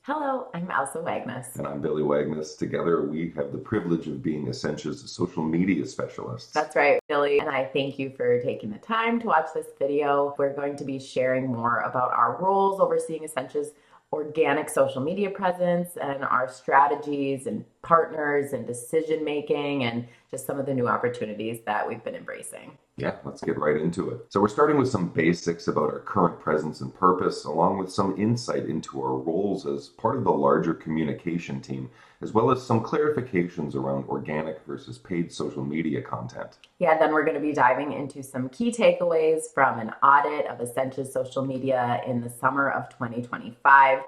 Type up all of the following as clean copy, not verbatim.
Hello, I'm Elsa Wagnus. And I'm Billy Wagnus. Together, we have the privilege of being Essentia's social media specialists. That's right, Billy, and I thank you for taking the time to watch this video. We're going to be sharing more about our roles overseeing Essentia's organic social media presence and our strategies and partners and decision making and just some of the new opportunities that we've been embracing. Yeah, let's get right into it. So, we're starting with some basics about our current presence and purpose, along with some insight into our roles as part of the larger communication team, as well as some clarifications around organic versus paid social media content. Yeah, then we're going to be diving into some key takeaways from an audit of Essentia's social media in the summer of 2025.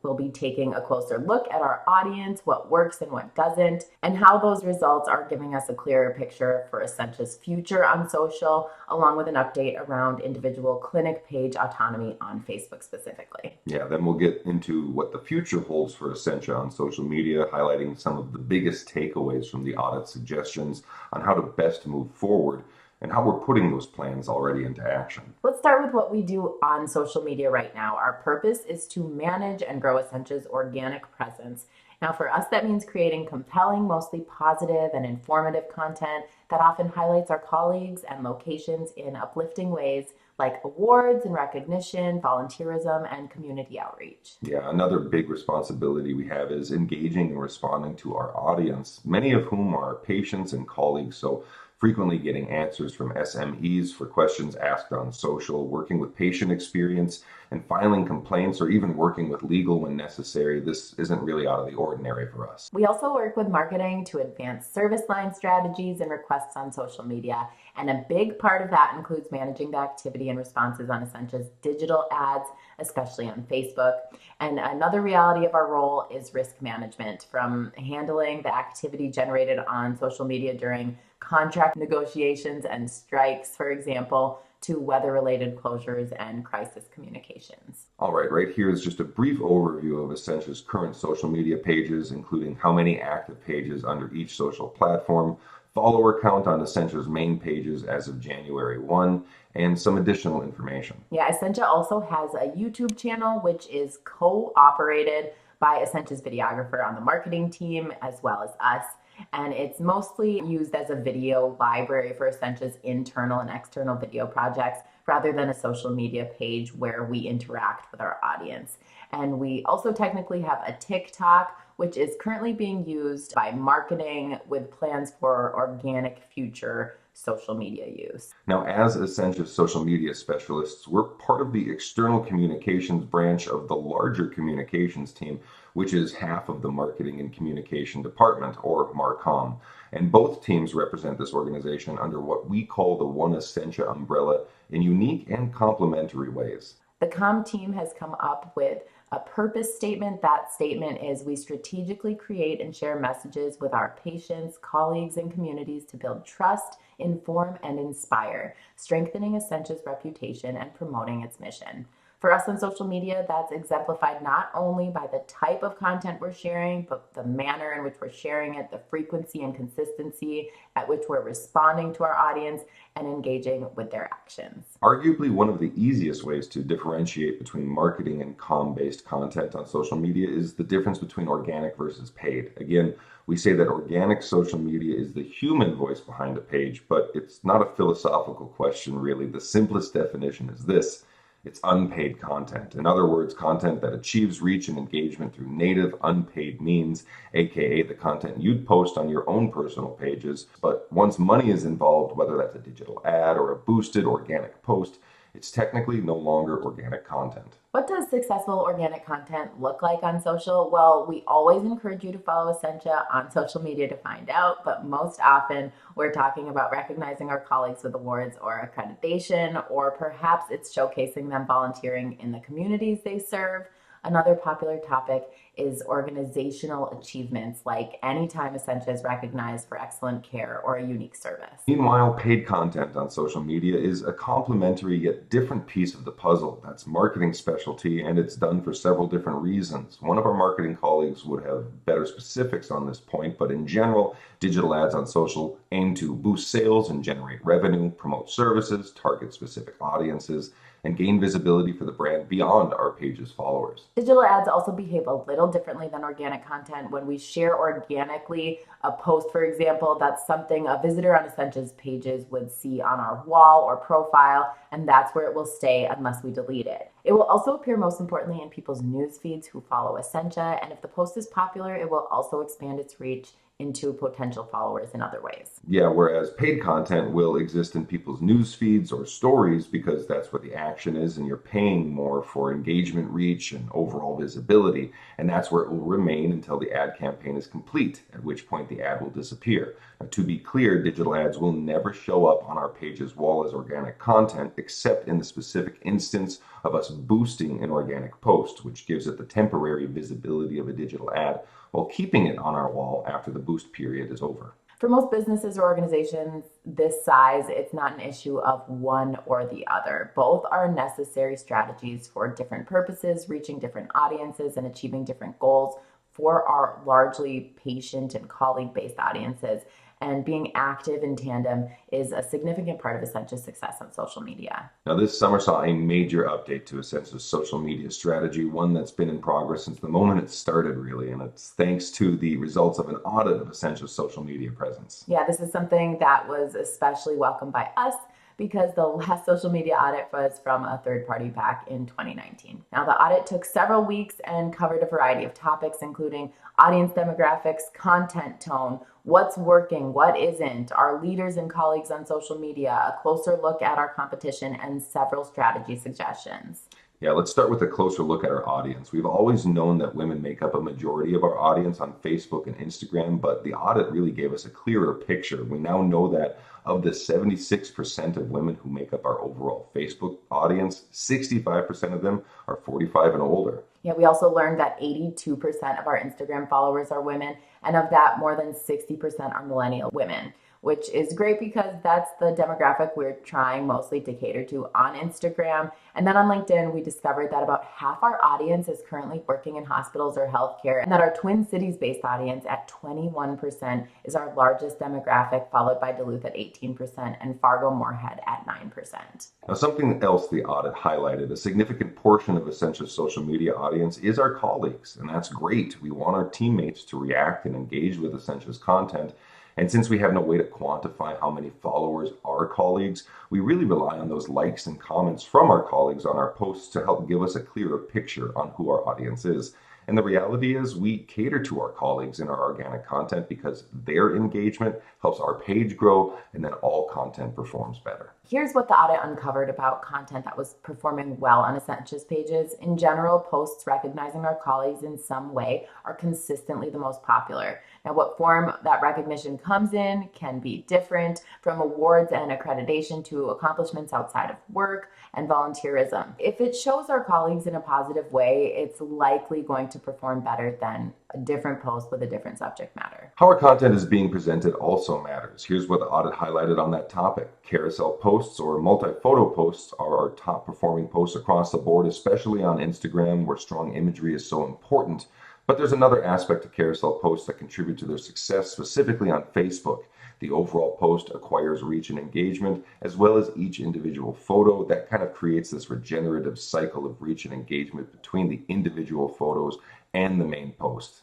We'll be taking a closer look at our audience, what works and what doesn't, and how those results are giving us a clearer picture for Essentia's future on social, along with an update around individual clinic page autonomy on Facebook specifically. Yeah, then we'll get into what the future holds for Essentia on social media, highlighting some of the biggest takeaways from the audit suggestions on how to best move forward and how we're putting those plans already into action. Let's start with what we do on social media right now. Our purpose is to manage and grow Essentia's organic presence. Now, for us, that means creating compelling, mostly positive and informative content that often highlights our colleagues and locations in uplifting ways like awards and recognition, volunteerism, and community outreach. Yeah, another big responsibility we have is engaging and responding to our audience, many of whom are patients and colleagues. So frequently getting answers from SMEs for questions asked on social, working with patient experience, and filing complaints, or even working with legal when necessary. This isn't really out of the ordinary for us. We also work with marketing to advance service line strategies and requests on social media. And a big part of that includes managing the activity and responses on Essentia's digital ads, especially on Facebook. And another reality of our role is risk management, from handling the activity generated on social media during contract negotiations and strikes, for example, to weather-related closures and crisis communications. All right here is just a brief overview of Essentia's current social media pages, including how many active pages under each social platform, follower count on Essentia's main pages as of January 1, and some additional information. Yeah, Essentia also has a YouTube channel, which is co-operated by Essentia's videographer on the marketing team, as well as us. And it's mostly used as a video library for Essentia's internal and external video projects rather than a social media page where we interact with our audience. And we also technically have a TikTok, which is currently being used by marketing with plans for organic future social media use. Now, as Essentia's social media specialists, we're part of the external communications branch of the larger communications team, which is half of the marketing and communication department, or MarCom. And both teams represent this organization under what we call the One Essentia umbrella in unique and complementary ways. The COM team has come up with a purpose statement. That statement is: we strategically create and share messages with our patients, colleagues, and communities to build trust, inform, and inspire, strengthening Essentia's reputation and promoting its mission. For us on social media, that's exemplified not only by the type of content we're sharing, but the manner in which we're sharing it, the frequency and consistency at which we're responding to our audience and engaging with their actions. Arguably, one of the easiest ways to differentiate between marketing and comm-based content on social media is the difference between organic versus paid. Again, we say that organic social media is the human voice behind a page, but it's not a philosophical question, really. The simplest definition is this: it's unpaid content. In other words, content that achieves reach and engagement through native, unpaid means, aka the content you'd post on your own personal pages. But once money is involved, whether that's a digital ad or a boosted organic post, it's technically no longer organic content. What does successful organic content look like on social? Well, we always encourage you to follow Essentia on social media to find out, but most often we're talking about recognizing our colleagues with awards or accreditation, or perhaps it's showcasing them volunteering in the communities they serve. Another popular topic is organizational achievements, like anytime Essentia is recognized for excellent care or a unique service. Meanwhile, paid content on social media is a complementary yet different piece of the puzzle. That's marketing specialty, and it's done for several different reasons. One of our marketing colleagues would have better specifics on this point, but in general, digital ads on social aim to boost sales and generate revenue, promote services, target specific audiences, and gain visibility for the brand beyond our page's followers. Digital ads also behave a little differently than organic content. When we share organically a post, for example, that's something a visitor on Essentia's pages would see on our wall or profile, and that's where it will stay unless we delete it. It will also appear most importantly in people's news feeds who follow Essentia, and if the post is popular, it will also expand its reach into potential followers in other ways. Yeah, whereas paid content will exist in people's news feeds or stories because that's where the action is and you're paying more for engagement, reach, and overall visibility. And that's where it will remain until the ad campaign is complete, at which point the ad will disappear. Now, to be clear, digital ads will never show up on our page's wall as organic content, except in the specific instance of us boosting an organic post, which gives it the temporary visibility of a digital ad while keeping it on our wall after the boost period is over. For most businesses or organizations this size, it's not an issue of one or the other. Both are necessary strategies for different purposes, reaching different audiences and achieving different goals for our largely patient and colleague-based audiences. And being active in tandem is a significant part of Essentia's success on social media. Now, this summer saw a major update to Essentia's social media strategy, one that's been in progress since the moment it started, really, and it's thanks to the results of an audit of Essentia's social media presence. Yeah, this is something that was especially welcomed by us because the last social media audit was from a third party back in 2019. Now, the audit took several weeks and covered a variety of topics, including audience demographics, content tone, what's working, what isn't, our leaders and colleagues on social media, a closer look at our competition, and several strategy suggestions. Yeah, let's start with a closer look at our audience. We've always known that women make up a majority of our audience on Facebook and Instagram, but the audit really gave us a clearer picture. We now know that of the 76% of women who make up our overall Facebook audience, 65% of them are 45 and older. Yeah, we also learned that 82% of our Instagram followers are women, and of that, more than 60% are millennial women, which is great because that's the demographic we're trying mostly to cater to on Instagram. And then on LinkedIn, we discovered that about half our audience is currently working in hospitals or healthcare, and that our Twin Cities-based audience at 21% is our largest demographic, followed by Duluth at 18% and Fargo-Moorhead at 9%. Now, something else the audit highlighted, a significant portion of Essentia's social media audience is our colleagues, and that's great. We want our teammates to react and engage with Essentia's content. And since we have no way to quantify how many followers are colleagues, we really rely on those likes and comments from our colleagues on our posts to help give us a clearer picture on who our audience is. And the reality is we cater to our colleagues in our organic content because their engagement helps our page grow, and then all content performs better. Here's what the audit uncovered about content that was performing well on Essentia's pages. In general, posts recognizing our colleagues in some way are consistently the most popular. Now, what form that recognition comes in can be different, from awards and accreditation to accomplishments outside of work and volunteerism. If it shows our colleagues in a positive way, it's likely going to perform better than a different post with a different subject matter. How our content is being presented also matters. Here's what the audit highlighted on that topic. Carousel posts or multi-photo posts are our top performing posts across the board, especially on Instagram, where strong imagery is so important. But there's another aspect to carousel posts that contribute to their success, specifically on Facebook. The overall post acquires reach and engagement, as well as each individual photo. That kind of creates this regenerative cycle of reach and engagement between the individual photos and the main post.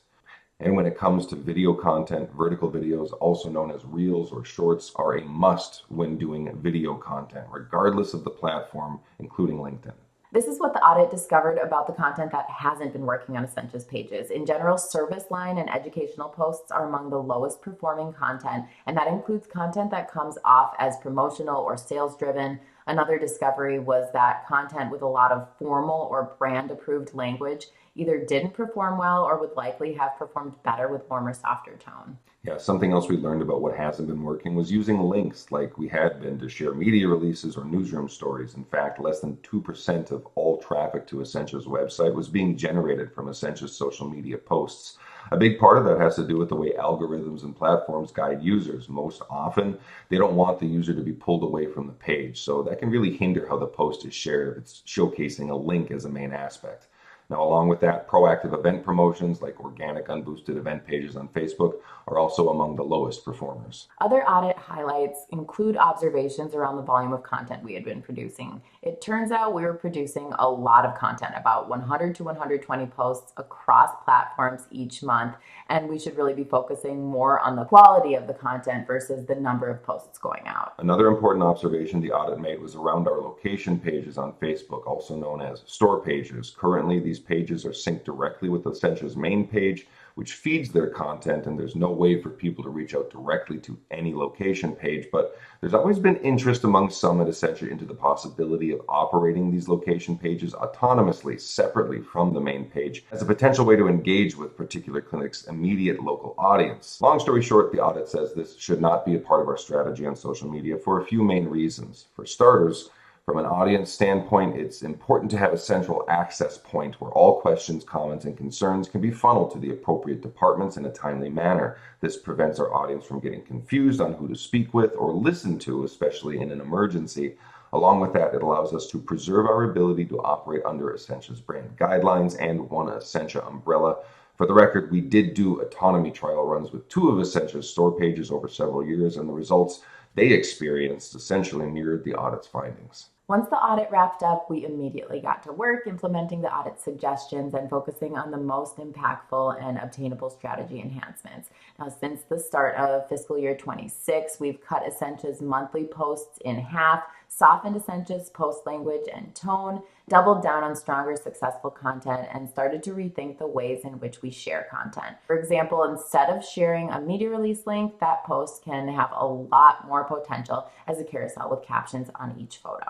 And when it comes to video content, vertical videos, also known as reels or shorts, are a must when doing video content, regardless of the platform, including LinkedIn. This is what the audit discovered about the content that hasn't been working on Essentia's pages. In general, service line and educational posts are among the lowest performing content, and that includes content that comes off as promotional or sales driven. Another discovery was that content with a lot of formal or brand approved language either didn't perform well or would likely have performed better with warmer, softer tone. Yeah, something else we learned about what hasn't been working was using links like we had been to share media releases or newsroom stories. In fact, less than 2% of all traffic to Essentia's website was being generated from Essentia's social media posts. A big part of that has to do with the way algorithms and platforms guide users. Most often, they don't want the user to be pulled away from the page, so that can really hinder how the post is shared if it's showcasing a link as a main aspect. Now, along with that, proactive event promotions like organic unboosted event pages on Facebook are also among the lowest performers. Other audit highlights include observations around the volume of content we had been producing. It turns out we were producing a lot of content, about 100 to 120 posts across platforms each month, and we should really be focusing more on the quality of the content versus the number of posts going out. Another important observation the audit made was around our location pages on Facebook, also known as store pages. Currently, these pages are synced directly with Essentia's main page, which feeds their content, and there's no way for people to reach out directly to any location page. But there's always been interest among some at Essentia into the possibility of operating these location pages autonomously, separately from the main page, as a potential way to engage with particular clinics' immediate local audience. Long story short, the audit says this should not be a part of our strategy on social media for a few main reasons. For starters, from an audience standpoint, it's important to have a central access point where all questions, comments, and concerns can be funneled to the appropriate departments in a timely manner. This prevents our audience from getting confused on who to speak with or listen to, especially in an emergency. Along with that, it allows us to preserve our ability to operate under Essentia's brand guidelines and one Essentia umbrella. For the record, we did do autonomy trial runs with two of Essentia's store pages over several years, and the results they experienced essentially mirrored the audit's findings. Once the audit wrapped up, we immediately got to work implementing the audit suggestions and focusing on the most impactful and obtainable strategy enhancements. Now, since the start of fiscal year 26, we've cut Essentia's monthly posts in half, softened Essentia's post language and tone, doubled down on stronger, successful content, and started to rethink the ways in which we share content. For example, instead of sharing a media release link, that post can have a lot more potential as a carousel with captions on each photo.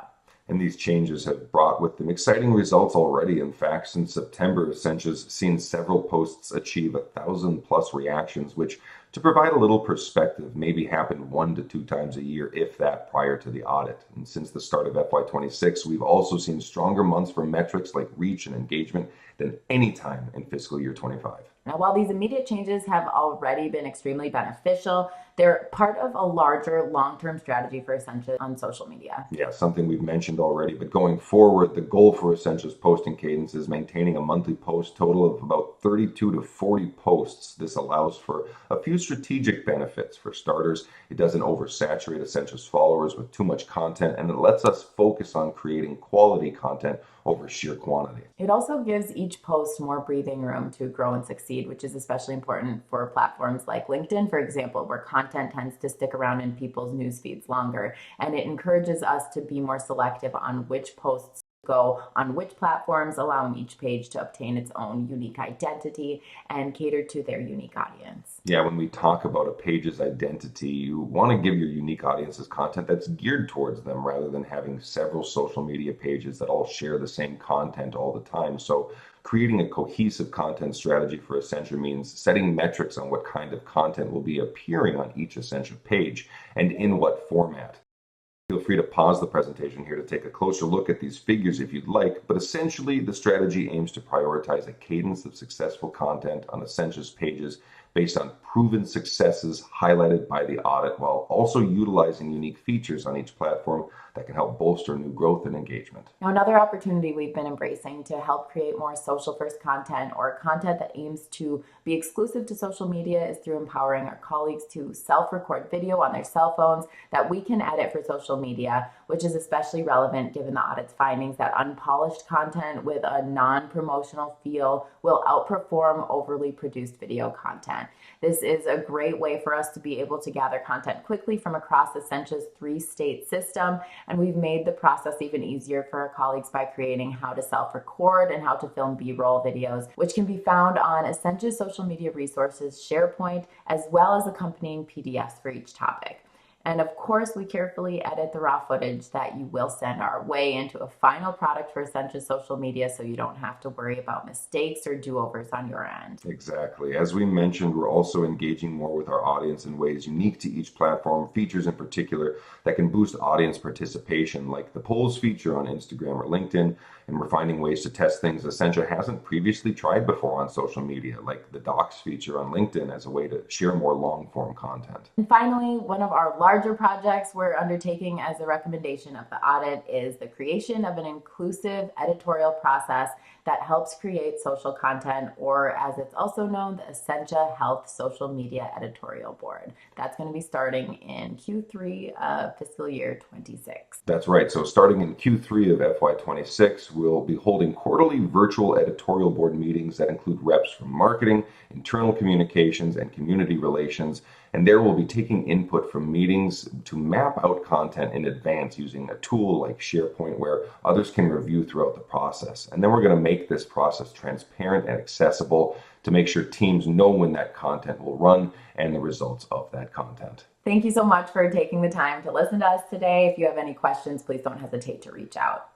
And these changes have brought with them exciting results already. In fact, since September, Essentia's seen several posts achieve 1,000+ reactions, which, to provide a little perspective, maybe happened 1 to 2 times a year, if that, prior to the audit. And since the start of FY26, we've also seen stronger months for metrics like reach and engagement than any time in fiscal year 25. Now, while these immediate changes have already been extremely beneficial, they're part of a larger long-term strategy for Essentia on social media. Yeah, something we've mentioned already, but going forward, the goal for Essentia's posting cadence is maintaining a monthly post total of about 32 to 40 posts. This allows for a few strategic benefits. For starters, it doesn't oversaturate Essentia's followers with too much content, and it lets us focus on creating quality content over sheer quantity. It also gives each post more breathing room to grow and succeed, which is especially important for platforms like LinkedIn, for example, where content tends to stick around in people's news feeds longer. And it encourages us to be more selective on which posts go on which platforms, allowing each page to obtain its own unique identity and cater to their unique audience. Yeah, when we talk about a page's identity, you want to give your unique audiences content that's geared towards them rather than having several social media pages that all share the same content all the time. So creating a cohesive content strategy for Essentia means setting metrics on what kind of content will be appearing on each Essentia page and in what format. Feel free to pause the presentation here to take a closer look at these figures if you'd like, but essentially the strategy aims to prioritize a cadence of successful content on Essentia's pages based on proven successes highlighted by the audit, while also utilizing unique features on each platform that can help bolster new growth and engagement. Now, another opportunity we've been embracing to help create more social first content or content that aims to be exclusive to social media is through empowering our colleagues to self-record video on their cell phones that we can edit for social media, which is especially relevant given the audit's findings that unpolished content with a non-promotional feel will outperform overly produced video content. This is a great way for us to be able to gather content quickly from across Essentia's 3-state system, and we've made the process even easier for our colleagues by creating how to self-record and how to film B-roll videos, which can be found on Essentia's social media resources, SharePoint, as well as accompanying PDFs for each topic. And of course, we carefully edit the raw footage that you will send our way into a final product for Essentia's social media so you don't have to worry about mistakes or do-overs on your end. Exactly. As we mentioned, we're also engaging more with our audience in ways unique to each platform, features in particular that can boost audience participation, like the polls feature on Instagram or LinkedIn, and we're finding ways to test things Essentia hasn't previously tried before on social media, like the docs feature on LinkedIn as a way to share more long-form content. And finally, one of our larger projects we're undertaking as a recommendation of the audit is the creation of an inclusive editorial process that helps create social content, or as it's also known, the Essentia Health Social Media Editorial Board. That's going to be starting in Q3 of fiscal year 26. That's right. So starting in Q3 of FY26, we'll be holding quarterly virtual editorial board meetings that include reps from marketing, internal communications, and community relations. And there we'll be taking input from meetings to map out content in advance using a tool like SharePoint where others can review throughout the process. And then we're going to make this process transparent and accessible to make sure teams know when that content will run and the results of that content. Thank you so much for taking the time to listen to us today. If you have any questions, please don't hesitate to reach out.